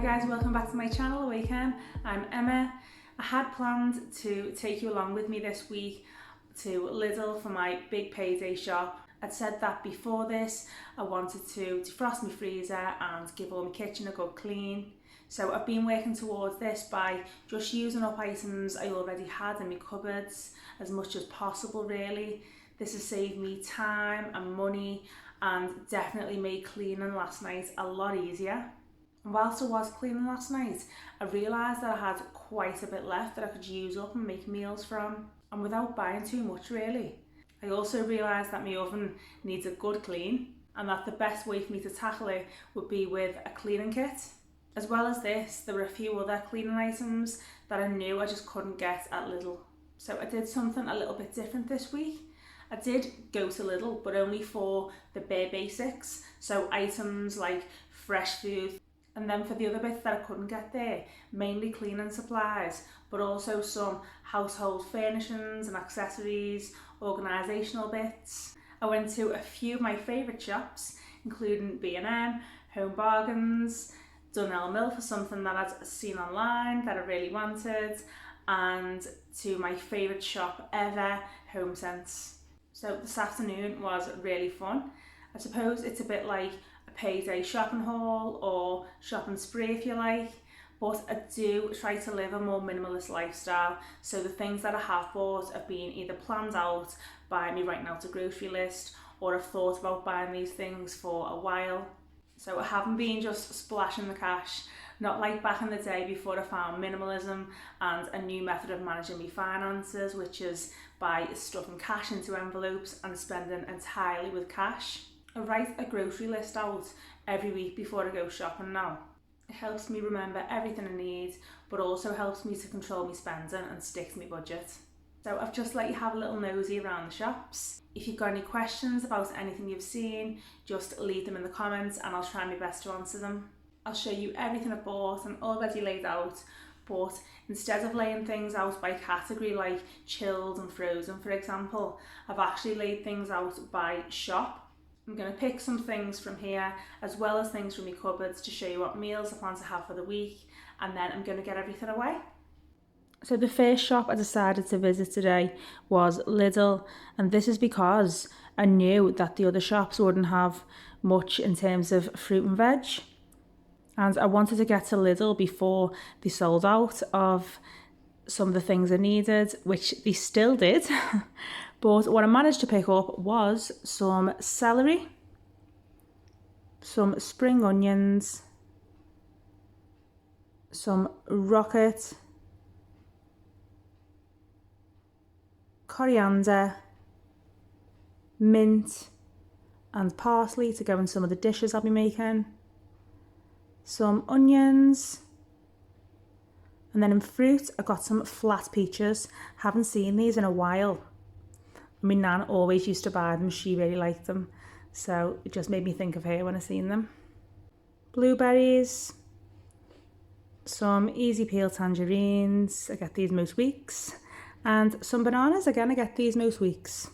guys, welcome back to my channel, Awaken. I'm Emma. I had planned to take you along with me this week to Lidl for my big payday shop. I'd said that before this I wanted to defrost my freezer and give all my kitchen a good clean. So I've been working towards this by just using up items I already had in my cupboards as much as possible really. This has saved me time and money and definitely made cleaning last night a lot easier. And whilst I was cleaning last night, I realised that I had quite a bit left that I could use up and make meals from, and without buying too much really. I also realised that my oven needs a good clean and that the best way for me to tackle it would be with a cleaning kit. As well as this, there were a few other cleaning items that I knew I just couldn't get at Lidl. So I did something a little bit different this week. I did go to Lidl, but only for the bare basics. So items like fresh food, and then for the other bits that I couldn't get there, mainly cleaning supplies, but also some household furnishings and accessories, organisational bits. I went to a few of my favourite shops, including B&M, Home Bargains, Dunelm for something that I'd seen online that I really wanted, and to my favourite shop ever, HomeSense. So this afternoon was really fun. I suppose it's a bit like a payday shopping haul or shopping spree if you like, but I do try to live a more minimalist lifestyle, so the things that I have bought have been either planned out by me writing out a grocery list, or I've thought about buying these things for a while. So I haven't been just splashing the cash, not like back in the day before I found minimalism and a new method of managing my finances, which is by stuffing cash into envelopes and spending entirely with cash. I write a grocery list out every week before I go shopping now. It helps me remember everything I need, but also helps me to control my spending and stick to my budget. So I've just let you have a little nosy around the shops. If you've got any questions about anything you've seen, just leave them in the comments and I'll try my best to answer them. I'll show you everything I've bought and already laid out, but instead of laying things out by category like chilled and frozen for example, I've actually laid things out by shop. I'm going to pick some things from here as well as things from my cupboards to show you what meals I plan to have for the week, and then I'm going to get everything away. So the first shop I decided to visit today was Lidl, and this is because I knew that the other shops wouldn't have much in terms of fruit and veg, and I wanted to get to Lidl before they sold out of some of the things I needed, which they still did. But what I managed to pick up was some celery, some spring onions, some rocket, coriander, mint and parsley to go in some of the dishes I'll be making, some onions, and then in fruit I got some flat peaches. Haven't seen these in a while. My nan always used to buy them, she really liked them, so it just made me think of her when I seen them. Blueberries, some easy peel tangerines, I get these most weeks, and some bananas, again I get these most weeks.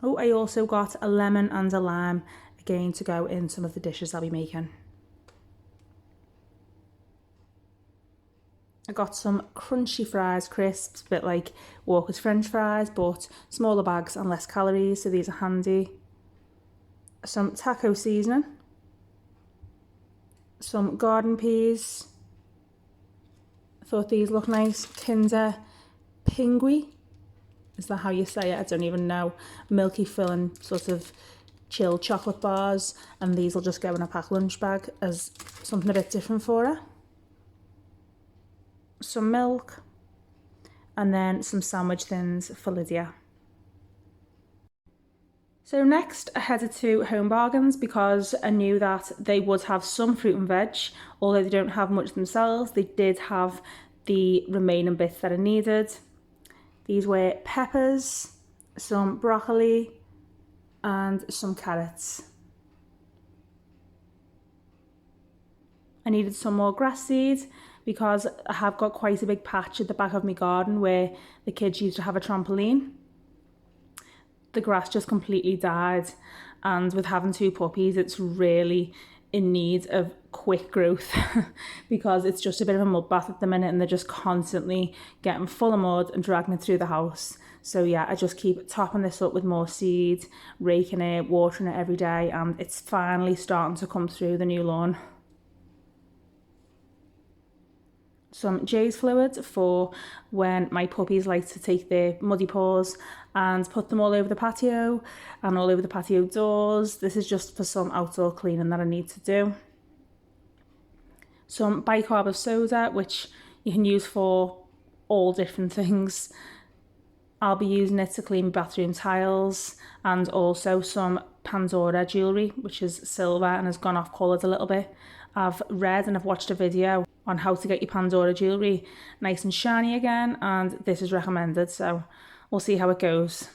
Oh, I also got a lemon and a lime, again to go in some of the dishes I'll be making. I got some crunchy fries, crisps, a bit like Walker's French fries, but smaller bags and less calories, so these are handy. Some taco seasoning, some garden peas. I thought these look nice. Kinder Pingui, is that how you say it? I don't even know. Milky filling sort of chilled chocolate bars, and these will just go in a packed lunch bag as something a bit different for her. Some milk, and then some sandwich thins for Lydia. So next I headed to Home Bargains because I knew that they would have some fruit and veg, although they don't have much themselves. They did have the remaining bits that I needed. These were peppers, some broccoli and some carrots. I needed some more grass seed because I have got quite a big patch at the back of my garden where the kids used to have a trampoline. The grass just completely died, and with having two puppies it's really in need of quick growth because it's just a bit of a mud bath at the minute and they're just constantly getting full of mud and dragging it through the house. So yeah, I just keep topping this up with more seed, raking it, watering it every day, and it's finally starting to come through the new lawn. Some J's fluid for when my puppies like to take their muddy paws and put them all over the patio and all over the patio doors. This is just for some outdoor cleaning that I need to do. Some bicarb of soda, which you can use for all different things. I'll be using it to clean bathroom tiles, and also some Pandora jewellery, which is silver and has gone off coloured a little bit. I've read and I've watched a video on how to get your Pandora jewellery nice and shiny again, and this is recommended, so we'll see how it goes.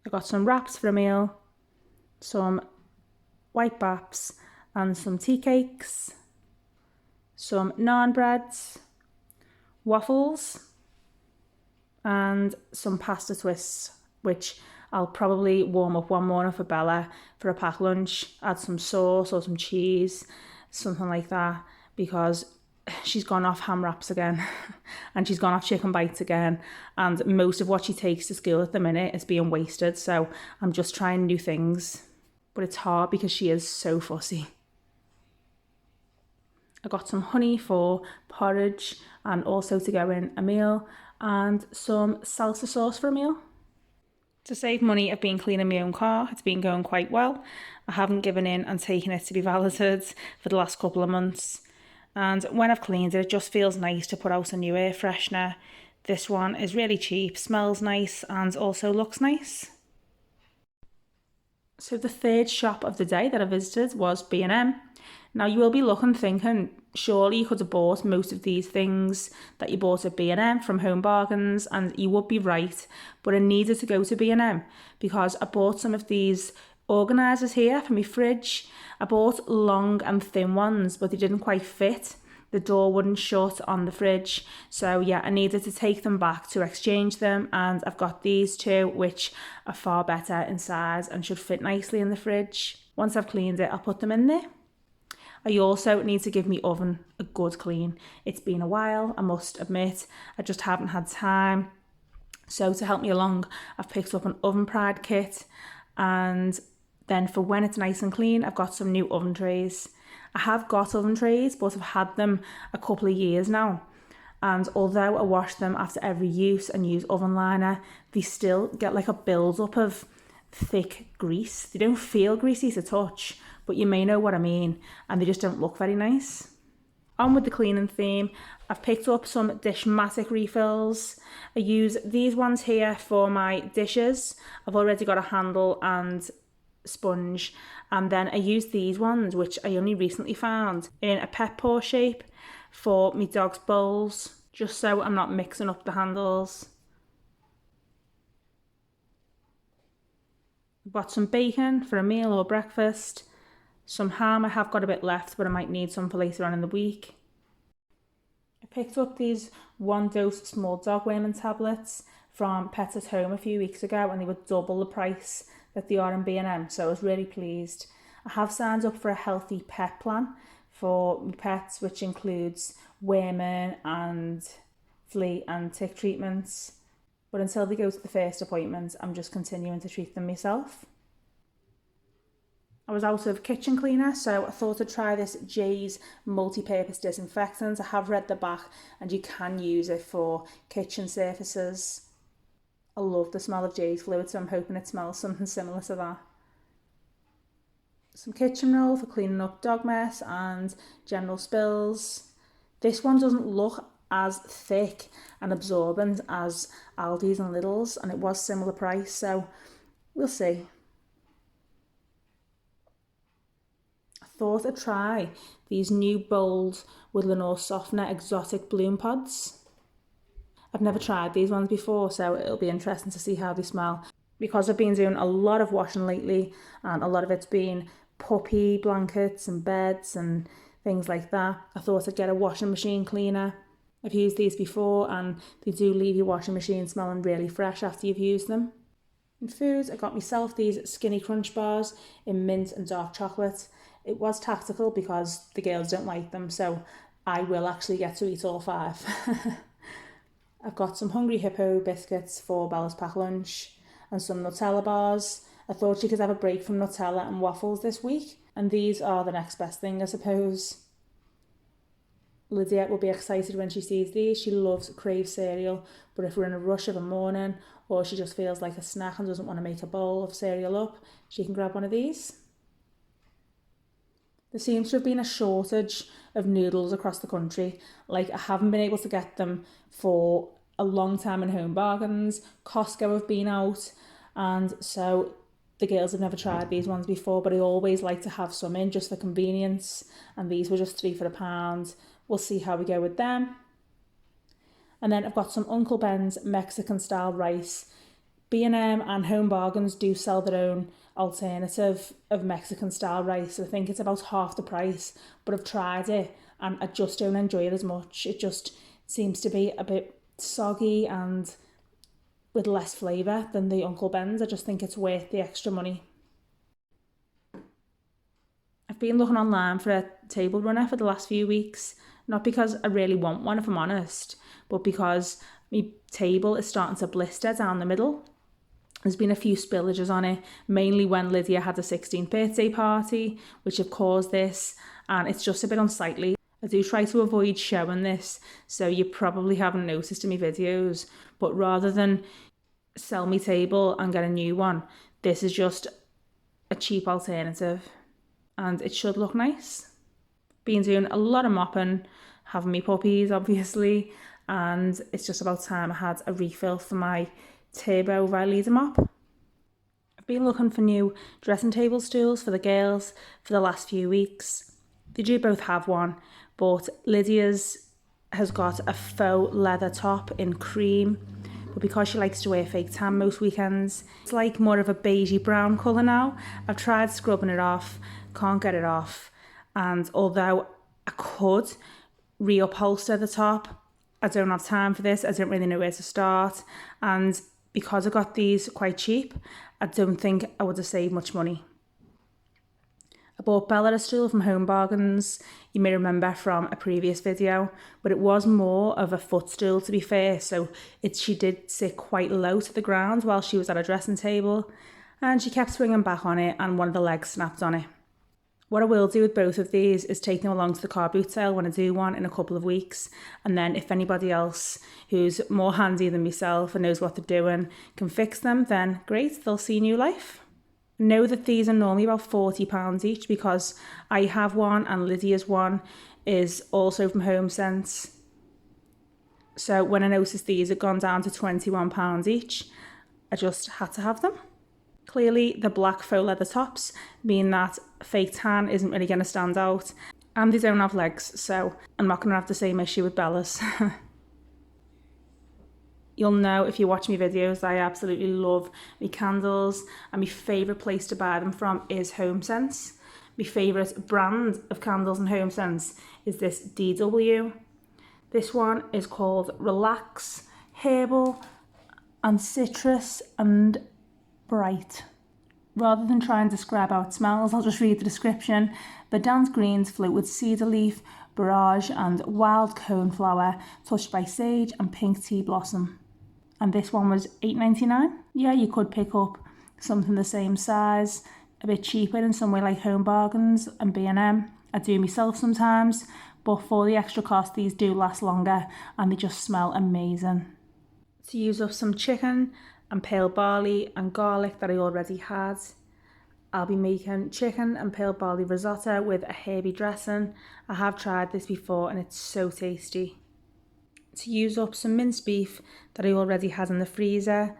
I got some wraps for a meal, some white baps and some tea cakes, some naan breads, waffles, and some pasta twists, which I'll probably warm up one morning for Bella for a packed lunch, add some sauce or some cheese, something like that, because she's gone off ham wraps again and she's gone off chicken bites again, and most of what she takes to school at the minute is being wasted, so I'm just trying new things, but it's hard because she is so fussy. I got some honey for porridge and also to go in a meal, and some salsa sauce for a meal. To save money, I've been cleaning my own car. It's been going quite well. I haven't given in and taken it to be valeted for the last couple of months. And when I've cleaned it, it just feels nice to put out a new air freshener. This one is really cheap, smells nice, and also looks nice. So the third shop of the day that I visited was B&M. Now you will be looking thinking, surely you could have bought most of these things that you bought at B&M from Home Bargains, and you would be right, but I needed to go to B&M because I bought some of these organisers here for my fridge. I bought long and thin ones, but they didn't quite fit. The door wouldn't shut on the fridge, so yeah, I needed to take them back to exchange them, and I've got these two which are far better in size and should fit nicely in the fridge. Once I've cleaned it, I'll put them in there. I also need to give my oven a good clean. It's been a while, I must admit. I just haven't had time. So to help me along, I've picked up an oven pride kit, and then for when it's nice and clean, I've got some new oven trays. I have got oven trays, but I've had them a couple of years now. And although I wash them after every use and use oven liner, they still get like a build-up of thick grease. They don't feel greasy to touch, but you may know what I mean, and they just don't look very nice. On with the cleaning theme, I've picked up some Dishmatic refills. I use these ones here for my dishes. I've already got a handle and sponge, and then I use these ones which I only recently found in a pet paw shape for my dog's bowls, just so I'm not mixing up the handles. I've got some bacon for a meal or breakfast, some ham. I have got a bit left, but I might need some for later on in the week. I picked up these 1-dose small dog worming tablets from Pets at Home a few weeks ago, and they were double the price that they are in B&M, so I was really pleased. I have signed up for a healthy pet plan for my pets, which includes worming and flea and tick treatments, but until they go to the first appointment, I'm just continuing to treat them myself. I was out of kitchen cleaner, so I thought I'd try this J's multi-purpose disinfectant. I have read the back and you can use it for kitchen surfaces. I love the smell of J's fluid, so I'm hoping it smells something similar to that. Some kitchen roll for cleaning up dog mess and general spills. This one doesn't look as thick and absorbent as Aldi's and Lidl's, and it was similar price, so we'll see. I thought I'd try these new bold with Lenore Softener exotic bloom pods. I've never tried these ones before, so it'll be interesting to see how they smell. Because I've been doing a lot of washing lately, and a lot of it's been puppy blankets and beds and things like that, I thought I'd get a washing machine cleaner. I've used these before and they do leave your washing machine smelling really fresh after you've used them. In food, I got myself these Skinny Crunch bars in mint and dark chocolate. It was tactical because the girls don't like them, so I will actually get to eat all 5. I've got some Hungry Hippo biscuits for Bella's pack lunch and some Nutella bars. I thought she could have a break from Nutella and waffles this week, and these are the next best thing, I suppose. Lydia will be excited when she sees these. She loves Crave cereal, but if we're in a rush of a morning or she just feels like a snack and doesn't want to make a bowl of cereal up, she can grab one of these. There seems to have been a shortage of noodles across the country. Like, I haven't been able to get them for a long time in Home Bargains. Costco have been out, and so the girls have never tried these ones before, but I always like to have some in just for convenience, and these were just 3 for £1. We'll see how we go with them. And then I've got some Uncle Ben's Mexican style rice. B&M and Home Bargains do sell their own alternative of Mexican style rice. I think it's about half the price, but I've tried it and I just don't enjoy it as much. It just seems to be a bit soggy and with less flavour than the Uncle Ben's. I just think it's worth the extra money. I've been looking online for a table runner for the last few weeks, not because I really want one if I'm honest, but because my table is starting to blister down the middle. There's been a few spillages on it, mainly when Lydia had a 16th birthday party, which have caused this, and it's just a bit unsightly. I do try to avoid showing this, so you probably haven't noticed in my videos, but rather than sell my table and get a new one, this is just a cheap alternative, and it should look nice. Been doing a lot of mopping, having me puppies obviously, and it's just about time I had a refill for my Turbo Lidl mop. I've been looking for new dressing table stools for the girls for the last few weeks. They do both have one, but Lydia's has got a faux leather top in cream, but because she likes to wear fake tan most weekends, it's like more of a beigey brown colour now. I've tried scrubbing it off, can't get it off, and although I could reupholster the top, I don't have time for this. I don't really know where to start, and because I got these quite cheap, I don't think I would have saved much money. I bought Bella a stool from Home Bargains, you may remember from a previous video, but it was more of a footstool to be fair, so she did sit quite low to the ground while she was at a dressing table, and she kept swinging back on it and one of the legs snapped on it. What I will do with both of these is take them along to the car boot sale when I do one in a couple of weeks, and then if anybody else who's more handy than myself and knows what they're doing can fix them, then great, they'll see new life. I know that these are normally about £40 each because I have one and Lydia's one is also from HomeSense. So when I noticed these had gone down to £21 each, I just had to have them. Clearly the black faux leather tops mean that fake tan isn't really going to stand out, and they don't have legs, so I'm not going to have the same issue with Bella's. You'll know if you watch my videos that I absolutely love my candles, and my favourite place to buy them from is HomeSense. My favourite brand of candles in HomeSense is this DW. This one is called Relax, Herbal and Citrus and Bright. Rather than try and describe how it smells, I'll just read the description. Verdant greens float with cedar leaf, borage and wild coneflower, touched by sage and pink tea blossom. And this one was $8.99. Yeah, you could pick up something the same size, a bit cheaper in somewhere like Home Bargains and B&M. I do myself sometimes, but for the extra cost, these do last longer and they just smell amazing. To use up some chicken and pale barley and garlic that I already had, I'll be making chicken and pale barley risotto with a herby dressing. I have tried this before and it's so tasty. To use up some minced beef that I already had in the freezer,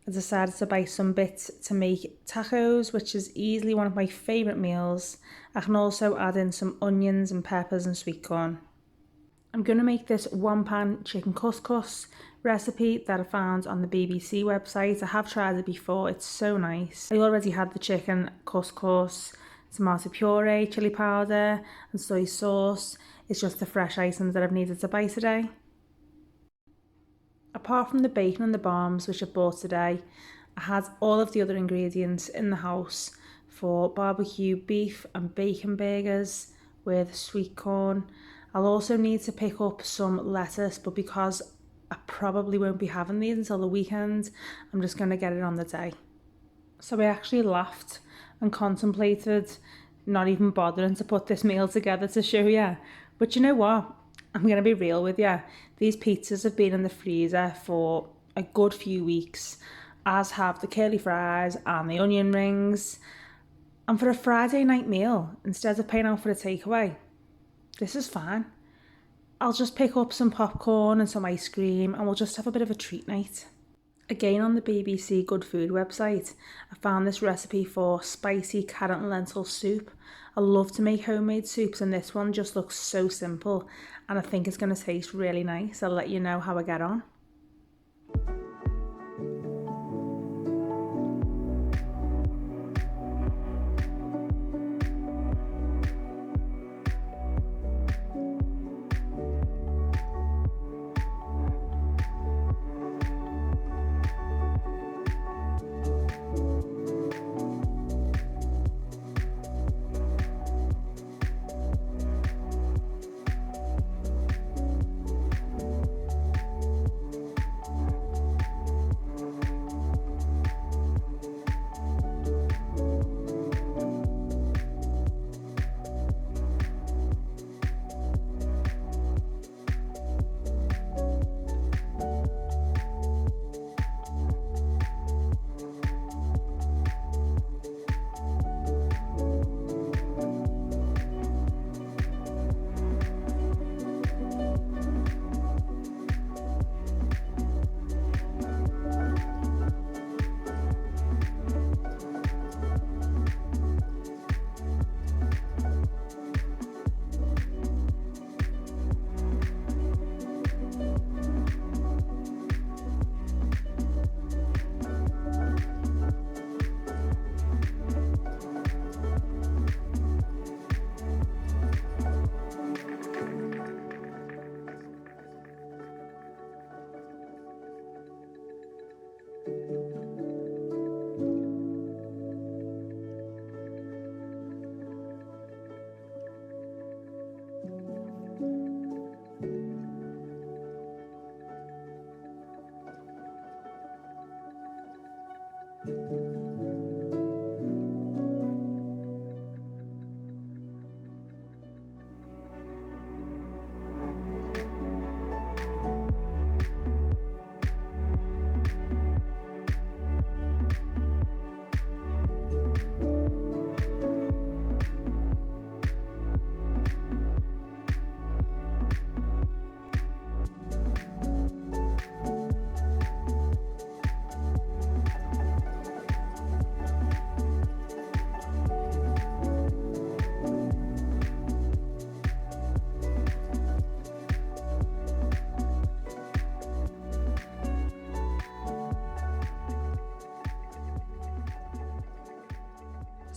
I decided to buy some bits to make tacos, which is easily one of my favourite meals. I can also add in some onions and peppers and sweet corn. I'm going to make this one pan chicken couscous recipe that I found on the BBC website. I have tried it before, it's so nice. I already had the chicken couscous, tomato puree, chilli powder and soy sauce. It's just the fresh items that I've needed to buy today. Apart from the bacon and the barms which I bought today, I had all of the other ingredients in the house for barbecue beef and bacon burgers with sweet corn. I'll also need to pick up some lettuce, but because I probably won't be having these until the weekend, I'm just going to get it on the day. So I actually laughed and contemplated not even bothering to put this meal together to show you. But you know what? I'm going to be real with you. These pizzas have been in the freezer for a good few weeks, as have the curly fries and the onion rings. And for a Friday night meal, instead of paying out for a takeaway, this is fine. I'll just pick up some popcorn and some ice cream and we'll just have a bit of a treat night. Again, on the BBC Good Food website, I found this recipe for spicy carrot and lentil soup. I love to make homemade soups and this one just looks so simple and I think it's going to taste really nice. I'll let you know how I get on.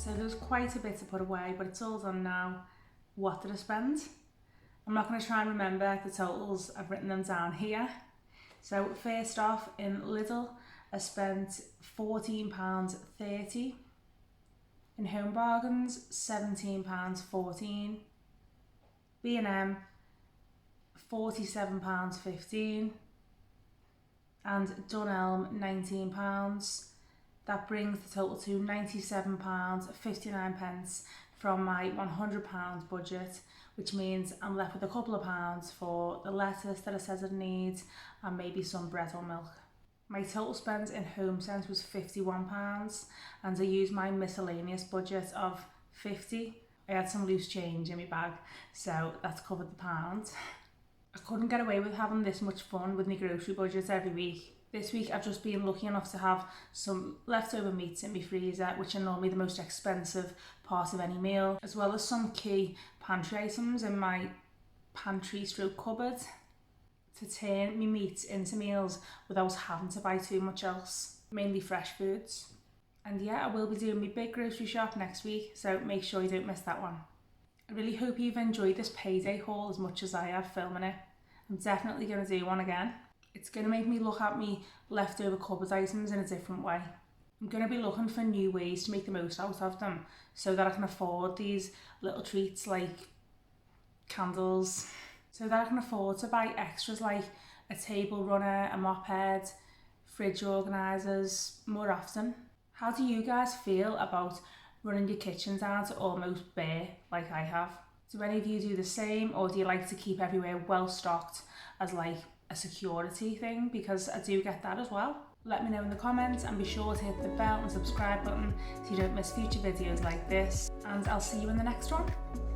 So there's quite a bit to put away, but it's all done now. What did I spend? I'm not going to try and remember the totals, I've written them down here. So first off, in Lidl, I spent £14.30. In Home Bargains, £17.14. B&M, £47.15. And Dunelm, £19. That brings the total to £97.59 from my £100 budget, which means I'm left with a couple of pounds for the lettuce that it says I need and maybe some bread or milk. My total spend in HomeSense was £51 and I used my miscellaneous budget of £50. I had some loose change in my bag, so that's covered the pound. I couldn't get away with having this much fun with my grocery budget every week. This week I've just been lucky enough to have some leftover meats in my freezer, which are normally the most expensive part of any meal, as well as some key pantry items in my pantry stroke cupboard to turn my meats into meals without having to buy too much else, mainly fresh foods. And yeah, I will be doing my big grocery shop next week, so make sure you don't miss that one. I really hope you've enjoyed this payday haul as much as I have filming it. I'm definitely going to do one again. It's going to make me look at me leftover cupboard items in a different way. I'm going to be looking for new ways to make the most out of them so that I can afford these little treats like candles, so that I can afford to buy extras like a table runner, a mop head, fridge organisers more often. How do you guys feel about running your kitchen down to almost bare like I have? Do any of you do the same, or do you like to keep everywhere well stocked as like a security thing? Because I do get that as well. Let me know in the comments, and be sure to hit the bell and subscribe button so you don't miss future videos like this, and I'll see you in the next one.